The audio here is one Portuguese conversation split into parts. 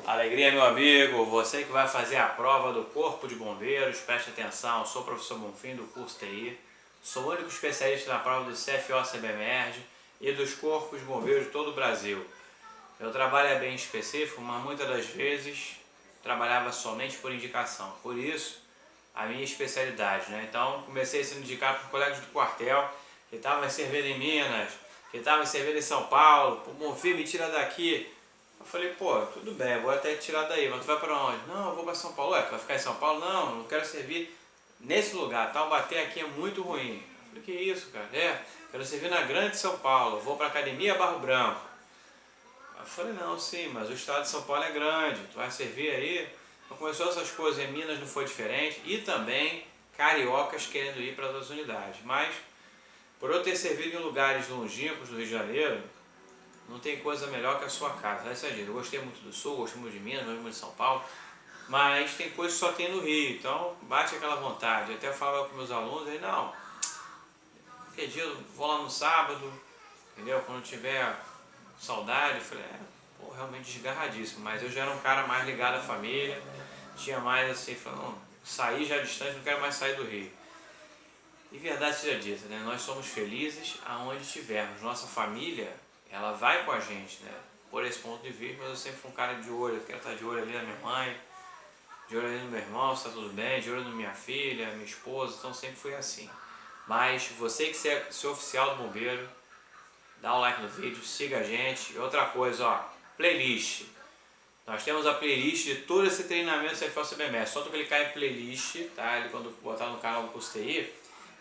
Alegria, meu amigo, você que vai fazer a prova do Corpo de Bombeiros, preste atenção, sou o professor Bonfim do curso TI, sou o único especialista na prova do CFO-CBMERG e dos Corpos de Bombeiros de todo o Brasil. Meu trabalho é bem específico, mas muitas das vezes trabalhava somente por indicação, por isso a minha especialidade, né? Então comecei a ser indicado por colegas do quartel que estavam servindo em Minas, que estavam servindo em São Paulo, pô, Bonfim, me tira daqui. Eu falei, pô, tudo bem, eu vou até te tirar daí, mas tu vai pra onde? Não, eu vou pra São Paulo. Ué, tu vai ficar em São Paulo? Não, não quero servir nesse lugar, Taubaté aqui é muito ruim. Eu falei, que isso, cara? Quero servir na Grande São Paulo, vou pra Academia Barro Branco. Eu falei, não, sim, mas o estado de São Paulo é grande, tu vai servir aí? Então começou essas coisas, em Minas não foi diferente, e também cariocas querendo ir para outras unidades. Mas, por eu ter servido em lugares longínquos do Rio de Janeiro, não tem coisa melhor que a sua casa. Essa é a dica. Eu gostei muito do Sul, gostei muito de Minas, gostei muito de São Paulo, mas tem coisa que só tem no Rio, então bate aquela vontade. Eu até falava com meus alunos, aí não, qualquer dia eu vou lá no sábado, entendeu? Quando tiver saudade, eu falei, pô, realmente desgarradíssimo, mas eu já era um cara mais ligado à família, tinha mais assim, falando, não, sair já distante, não quero mais sair do Rio. E verdade seja dita, né? Nós somos felizes aonde estivermos, nossa família, ela vai com a gente, né? Por esse ponto de vista, mas eu sempre fui um cara de olho, eu quero estar de olho ali na minha mãe, de olho ali no meu irmão, se está tudo bem, de olho na minha filha, minha esposa, então sempre fui assim. Mas você que é oficial do bombeiro, dá um like no vídeo, siga a gente. E outra coisa, ó, playlist. Nós temos a playlist de todo esse treinamento CFO-CBMERG. Só tu clicar em playlist, tá? Ele quando botar no canal do curso TI,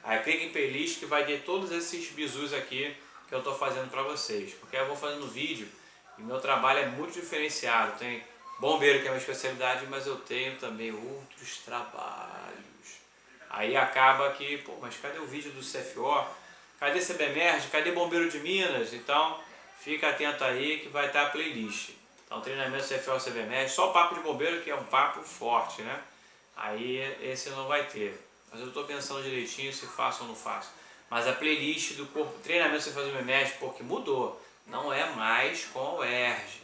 aí clica em playlist que vai ter todos esses bizus aqui que eu estou fazendo para vocês. Porque eu vou fazendo vídeo e meu trabalho é muito diferenciado. Tem bombeiro que é a minha especialidade, mas eu tenho também outros trabalhos. Aí acaba que, pô, mas cadê o vídeo do CFO? Cadê CBMERG? Cadê Bombeiro de Minas? Então, fica atento aí que vai estar a playlist. Então, treinamento CFO CBMERG, só papo de bombeiro que é um papo forte, né? Aí esse não vai ter. Mas eu estou pensando direitinho se faço ou não faço. Mas a playlist do corpo, treinamento CFO CBMERG, porque mudou. Não é mais com a UERJ.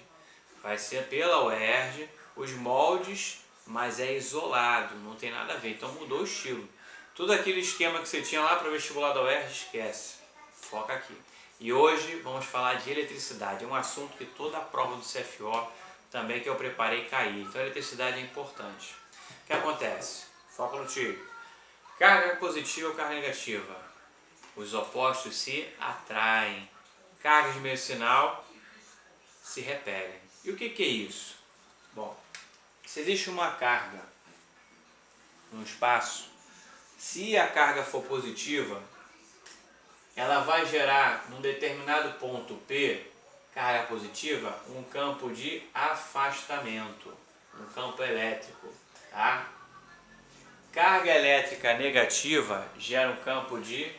Vai ser pela UERJ, os moldes, mas é isolado, não tem nada a ver. Então mudou o estilo. Tudo aquele esquema que você tinha lá para o vestibular da UERJ, esquece. Foca aqui. E hoje vamos falar de eletricidade. É um assunto que toda a prova do CFO também que eu preparei caiu. Então a eletricidade é importante. O que acontece? Foca no tiro. Carga positiva ou carga negativa? Os opostos se atraem. Cargas de meio sinal se repelem. E o que é isso? Bom, se existe uma carga no espaço, se a carga for positiva, ela vai gerar num determinado ponto P, carga positiva, um campo de afastamento, um campo elétrico, tá? Carga elétrica negativa gera um campo de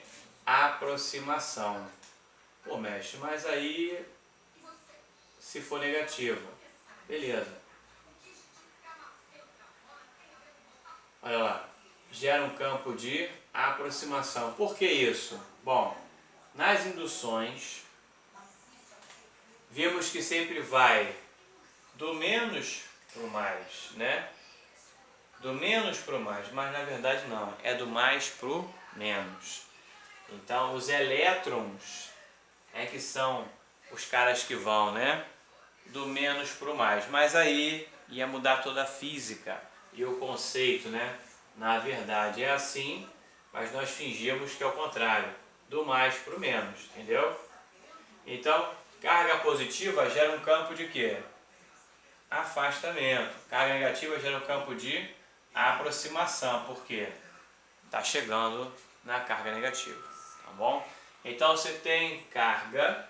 aproximação. Pô, mestre, mas aí se for negativa, beleza. Olha lá, gera um campo de aproximação. Por que isso? Bom, nas induções, vimos que sempre vai do menos para o mais, né? Do menos para o mais, mas na verdade não, é do mais para o menos. Então os elétrons é que são os caras que vão, né? Do menos para o mais, mas aí ia mudar toda a física e o conceito, né? Na verdade é assim, mas nós fingimos que é o contrário, do mais para o menos, entendeu? Então, carga positiva gera um campo de quê? Afastamento. Carga negativa gera um campo de aproximação, porque está chegando na carga negativa, tá bom? Então, se tem carga,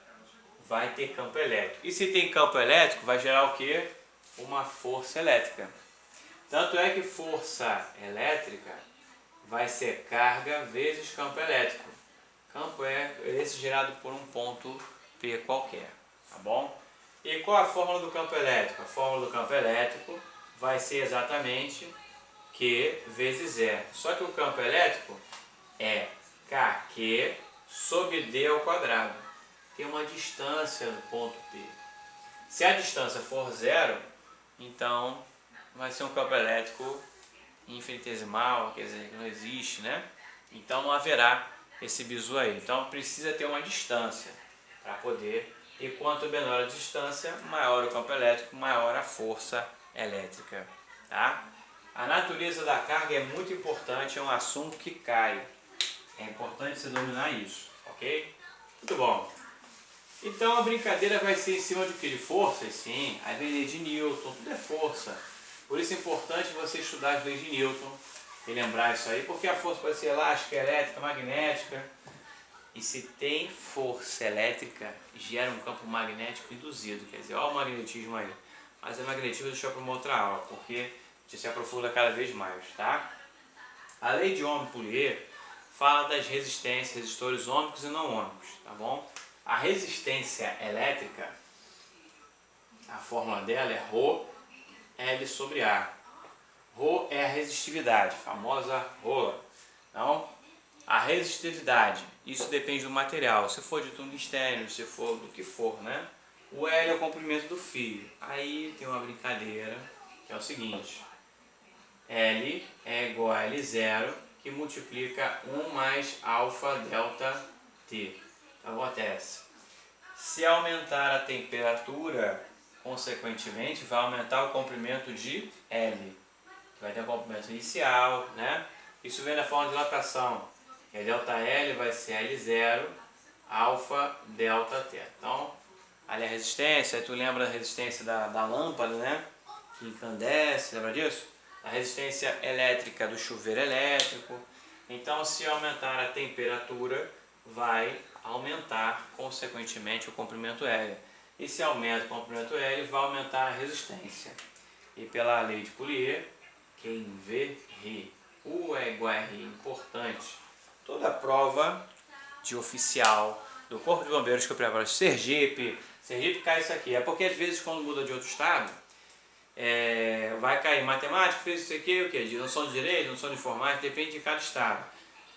vai ter campo elétrico. E se tem campo elétrico, vai gerar o quê? Uma força elétrica. Tanto é que força elétrica vai ser carga vezes campo elétrico. Campo é esse gerado por um ponto P qualquer, tá bom? E qual a fórmula do campo elétrico? A fórmula do campo elétrico vai ser exatamente Q vezes E. Só que o campo elétrico é KQ sobre D ao quadrado. Tem uma distância no ponto P. Se a distância for zero, então vai ser um campo elétrico infinitesimal, quer dizer, que não existe, né? Então não haverá esse bizu aí. Então precisa ter uma distância para poder, e quanto menor a distância, maior o campo elétrico, maior a força elétrica, tá? A natureza da carga é muito importante, é um assunto que cai. É importante você dominar isso, ok? Muito bom. Então a brincadeira vai ser em cima de quê? De forças? Sim, as leis de Newton, tudo é força. Por isso é importante você estudar as leis de Newton e lembrar isso aí, porque a força pode ser elástica, elétrica, magnética. E se tem força elétrica, gera um campo magnético induzido. Quer dizer, olha o magnetismo aí. Mas o magnetismo deixou para uma outra aula, porque a gente se aprofunda cada vez mais, tá? A lei de Ohm-Poulier fala das resistências, resistores ômicos e não ômicos, tá bom? A resistência elétrica, a fórmula dela é Rho L sobre A. Rho é a resistividade, famosa Rho. Então, a resistividade, isso depende do material. Se for de tungstênio, se for do que for, né? O L é o comprimento do fio. Aí tem uma brincadeira, que é o seguinte. L é igual a L0, que multiplica 1 mais alfa delta T. Então acontece, se aumentar a temperatura, consequentemente vai aumentar o comprimento de L, que vai ter um comprimento inicial, né? Isso vem na forma de dilatação, que é delta L vai ser L0, alfa delta T. Então, ali a resistência, aí tu lembra da resistência da lâmpada, né? Que incandesce, lembra disso? A resistência elétrica do chuveiro elétrico. Então, se aumentar a temperatura, vai aumentar, consequentemente, o comprimento L. E se aumenta o comprimento L, vai aumentar a resistência. E pela lei de Poulier, quem vê, ri. U é igual a R, importante. Toda prova de oficial do Corpo de Bombeiros que eu preparo, Sergipe cai isso aqui. É porque às vezes quando muda de outro estado, vai cair matemática, fez isso aqui, o que? Noção de direito, noção de informática, depende de cada estado.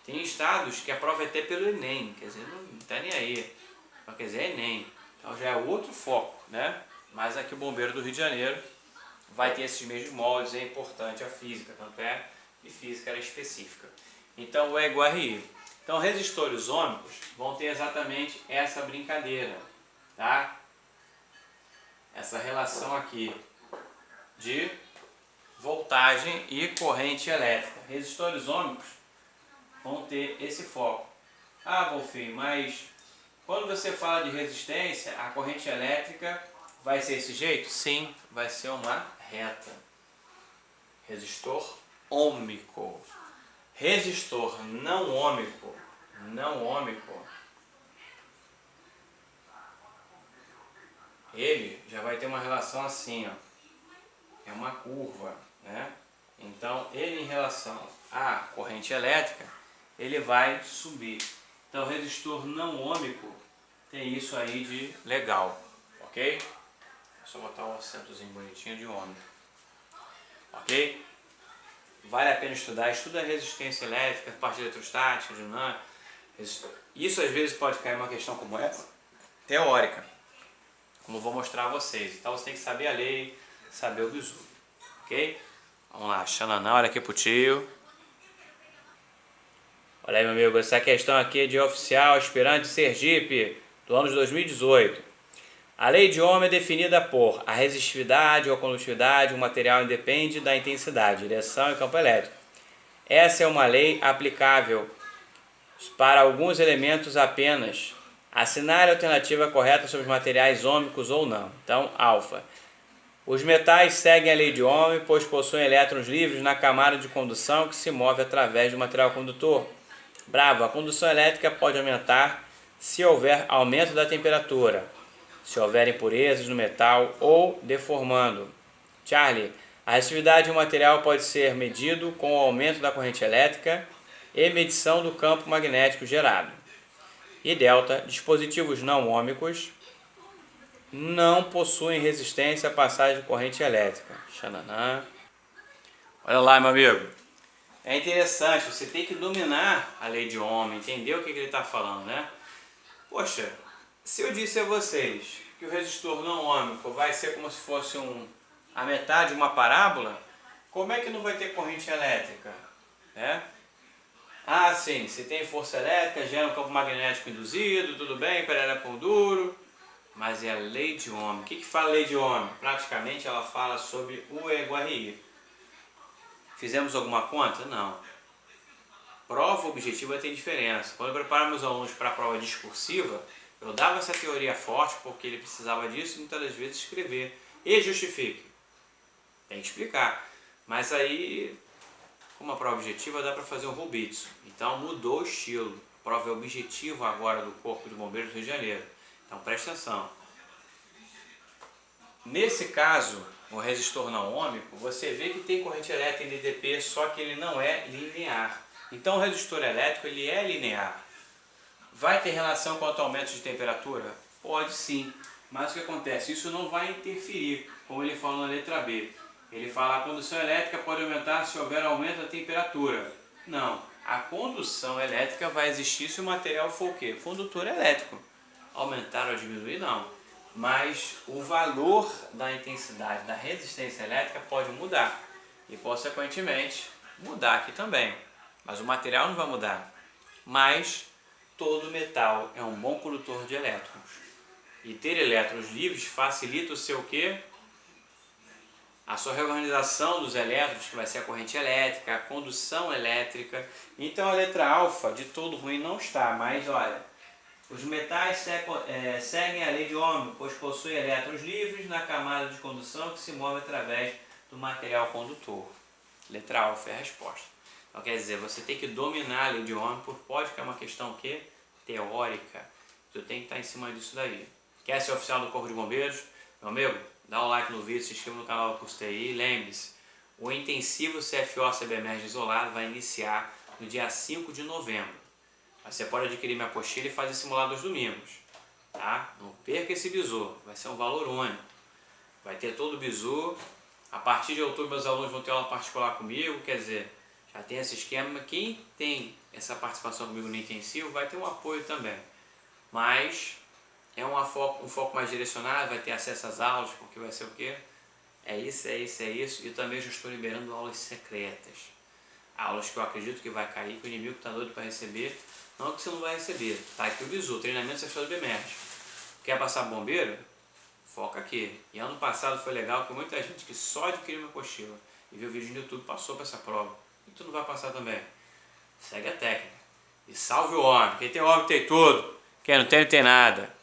Tem estados que a prova é até pelo Enem, quer dizer, não está nem aí. Quer dizer, é Enem. Então já é outro foco, né? Mas aqui o bombeiro do Rio de Janeiro vai ter esses mesmos moldes, é importante a física, tanto é que física era específica. Então o E é igual a RI. Então resistores ômicos vão ter exatamente essa brincadeira, tá? Essa relação aqui de voltagem e corrente elétrica. Resistores ômicos vão ter esse foco. Ah, Bonfim, mas quando você fala de resistência, a corrente elétrica vai ser esse jeito? Sim, vai ser uma reta. Resistor ômico. Resistor não ômico, ele já vai ter uma relação assim, ó. É uma curva, né? Então, ele em relação à corrente elétrica, ele vai subir. Então, resistor não ômico tem isso aí de legal, ok? É só botar um acentozinho bonitinho de ômico, ok? Vale a pena estudar, estuda a resistência elétrica, parte eletrostática, dinâmica. Isso às vezes pode cair uma questão como essa, teórica, como eu vou mostrar a vocês. Então você tem que saber a lei, saber o bizu, ok? Vamos lá, Xananã, olha aqui pro tio. Olha aí, meu amigo, essa questão aqui é de oficial aspirante Sergipe, do ano de 2018. A lei de Ohm é definida por a resistividade ou a condutividade, o material independe da intensidade, direção e campo elétrico. Essa é uma lei aplicável para alguns elementos apenas. Assinale a alternativa correta sobre os materiais ômicos ou não. Então, alfa. Os metais seguem a lei de Ohm, pois possuem elétrons livres na camada de condução que se move através do material condutor. Bravo, a condução elétrica pode aumentar se houver aumento da temperatura, se houver impurezas no metal ou deformando. Charlie, a resistividade de um material pode ser medido com o aumento da corrente elétrica e medição do campo magnético gerado. E delta, dispositivos não ômicos não possuem resistência à passagem de corrente elétrica. Xananã. Olha lá, meu amigo. É interessante, você tem que dominar a lei de Ohm, entender o que ele está falando, né? Poxa, se eu disse a vocês que o resistor não ômico vai ser como se fosse um a metade de uma parábola, como é que não vai ter corrente elétrica? Ah, sim, se tem força elétrica, gera um campo magnético induzido, tudo bem, perera pão duro, mas é a lei de Ohm. O que fala a lei de Ohm? Praticamente ela fala sobre o EGO-RI. Fizemos alguma conta? Não. Prova objetiva tem diferença. Quando eu preparava meus alunos para a prova discursiva, eu dava essa teoria forte porque ele precisava disso e muitas das vezes escrever. E justifique. Tem que explicar. Mas aí, como a prova objetiva, dá para fazer um Rubitsu. Então mudou o estilo. A prova é objetiva agora do Corpo de Bombeiros do Rio de Janeiro. Então preste atenção. Nesse caso, o resistor não ôhmico, você vê que tem corrente elétrica em DDP, só que ele não é linear. Então o resistor elétrico ele é linear. Vai ter relação com o aumento de temperatura? Pode sim, mas o que acontece? Isso não vai interferir, como ele fala na letra B. Ele fala que a condução elétrica pode aumentar se houver aumento da temperatura. Não, a condução elétrica vai existir se o material for o quê? Condutor elétrico. Aumentar ou diminuir não, mas o valor da intensidade da resistência elétrica pode mudar e consequentemente mudar aqui também. Mas o material não vai mudar. Mas todo metal é um bom condutor de elétrons. E ter elétrons livres facilita o seu quê? A sua reorganização dos elétrons, que vai ser a corrente elétrica, a condução elétrica. Então a letra alfa de todo ruim não está, mas olha, os metais seguem a lei de Ohm, pois possuem elétrons livres na camada de condução que se move através do material condutor. Letra alfa é a resposta. Então quer dizer, você tem que dominar a lei de Ohm, por pode que é uma questão que teórica. Tu tem que estar em cima disso daí. Quer ser oficial do Corpo de Bombeiros? Meu amigo, dá um like no vídeo, se inscreva no canal do Curso TI. Lembre-se, o intensivo CFO-CBMERG isolado vai iniciar no dia 5 de novembro. Você pode adquirir minha apostila e fazer simulado aos domingos. Tá? Não perca esse bizu, vai ser um valor único. Vai ter todo o bizu. A partir de outubro meus alunos vão ter aula particular comigo, quer dizer, já tem esse esquema. Quem tem essa participação comigo no intensivo vai ter um apoio também. Mas é um foco mais direcionado, vai ter acesso às aulas, porque vai ser o quê? É isso. E também já estou liberando aulas secretas. Aulas que eu acredito que vai cair, que o inimigo está doido para receber. Não que você não vai receber. Tá aqui o bizu, treinamento sexual do BMERG. Quer passar bombeiro? Foca aqui. E ano passado foi legal que muita gente que só adquiriu uma apostila e viu vídeo no YouTube passou para essa prova. E tu não vai passar também. Segue a técnica. E salve o homem. Quem tem homem tem tudo. Quem não tem, não tem nada.